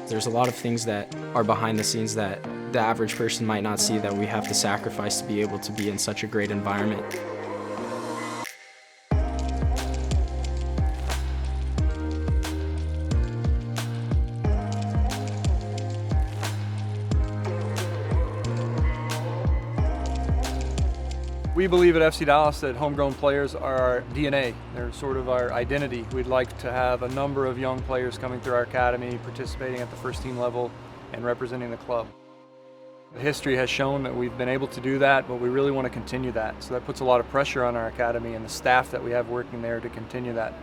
There's a lot of things that are behind the scenes that the average person might not see that we have to sacrifice to be able to be in such a great environment. We believe at FC Dallas that homegrown players are our DNA. They're sort of our identity. We'd like to have a number of young players coming through our academy, participating at the first team level and representing the club. The history has shown that we've been able to do that, but we really want to continue that. So that puts a lot of pressure on our academy and the staff that we have working there to continue that.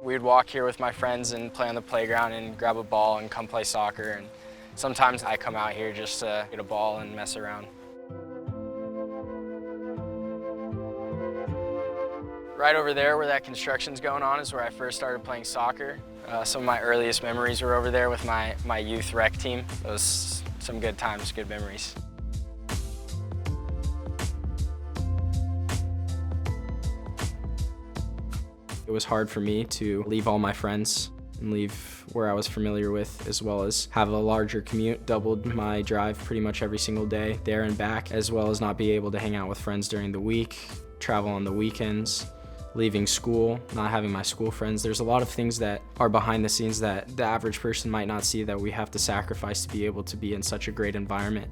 We'd walk here with my friends and play on the playground and grab a ball and come play soccer. And sometimes I come out here just to get a ball and mess around. Right over there where that construction's going on is where I first started playing soccer. Some of my earliest memories were over there with my youth rec team. It was some good times, good memories. It was hard for me to leave all my friends and leave where I was familiar with, as well as have a larger commute, doubled my drive pretty much every single day, there and back, as well as not be able to hang out with friends during the week, travel on the weekends, leaving school, not having my school friends. There's a lot of things that are behind the scenes that the average person might not see that we have to sacrifice to be able to be in such a great environment.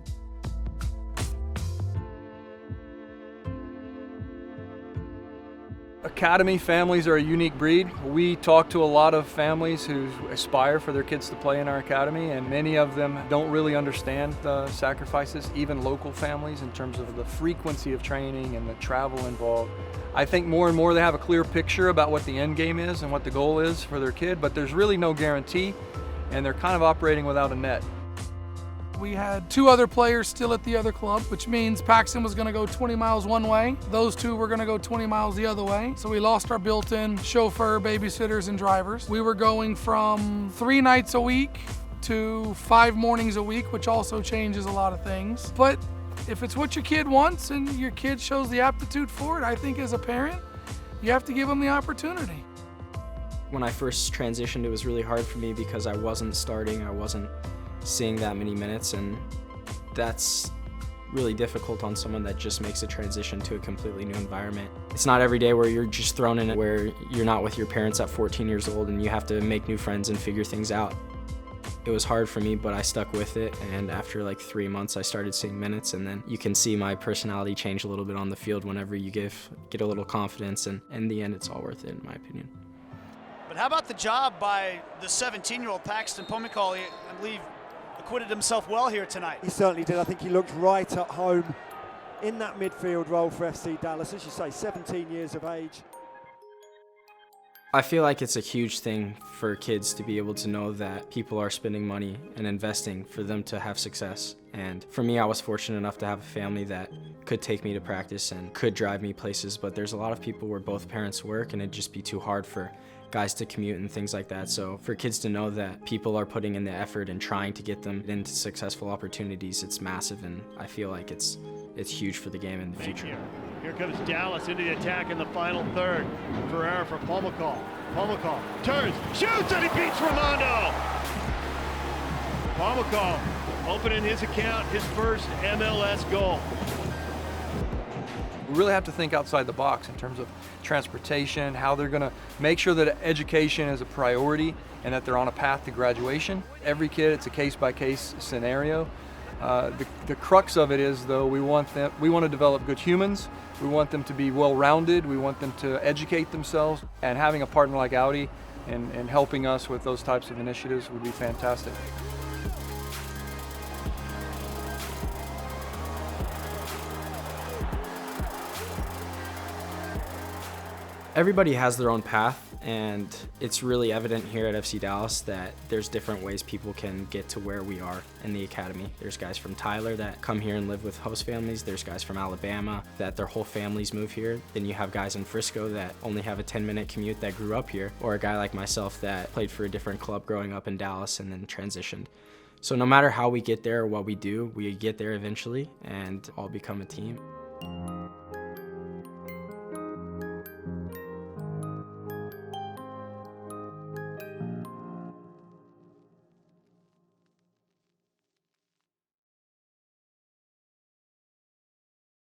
Academy families are a unique breed. We talk to a lot of families who aspire for their kids to play in our academy, and many of them don't really understand the sacrifices, even local families, in terms of the frequency of training and the travel involved. I think more and more they have a clear picture about what the end game is and what the goal is for their kid, but there's really no guarantee, and they're kind of operating without a net. We had two other players still at the other club, which means Paxton was going to go 20 miles one way. Those two were going to go 20 miles the other way. So we lost our built-in chauffeur, babysitters, and drivers. We were going from 3 nights a week to 5 mornings a week, which also changes a lot of things. But if it's what your kid wants and your kid shows the aptitude for it, I think as a parent, you have to give them the opportunity. When I first transitioned, it was really hard for me because I wasn't starting, I wasn't seeing that many minutes, and that's really difficult on someone that just makes a transition to a completely new environment. It's not every day where you're just thrown in it, where you're not with your parents at 14 years old and you have to make new friends and figure things out. It was hard for me, but I stuck with it, and after like 3 months I started seeing minutes, and then you can see my personality change a little bit on the field whenever you get a little confidence, and in the end it's all worth it in my opinion. But how about the job by the 17-year-old Paxton Pomykal? I believe acquitted himself well here tonight. He certainly did. I think he looked right at home in that midfield role for FC Dallas. As you say, 17 years of age. I feel like it's a huge thing for kids to be able to know that people are spending money and investing for them to have success. And for me, I was fortunate enough to have a family that could take me to practice and could drive me places, but there's a lot of people where both parents work and it'd just be too hard for guys to commute and things like that. So for kids to know that people are putting in the effort and trying to get them into successful opportunities, it's massive, and I feel like it's huge for the game in the future. Here comes Dallas into the attack in the final third. Ferrer for Pomykal. Pomykal turns, shoots, and he beats Ramondo. Pomykal opening his account, his first MLS goal. We really have to think outside the box in terms of transportation, how they're going to make sure that education is a priority and that they're on a path to graduation. Every kid, it's a case-by-case scenario. The crux of it is, though, we want to develop good humans. We want them to be well-rounded. We want them to educate themselves. And having a partner like Audi and helping us with those types of initiatives would be fantastic. Everybody has their own path, and it's really evident here at FC Dallas that there's different ways people can get to where we are in the academy. There's guys from Tyler that come here and live with host families. There's guys from Alabama that their whole families move here. Then you have guys in Frisco that only have a 10-minute commute that grew up here, or a guy like myself that played for a different club growing up in Dallas and then transitioned. So no matter how we get there or what we do, we get there eventually and all become a team.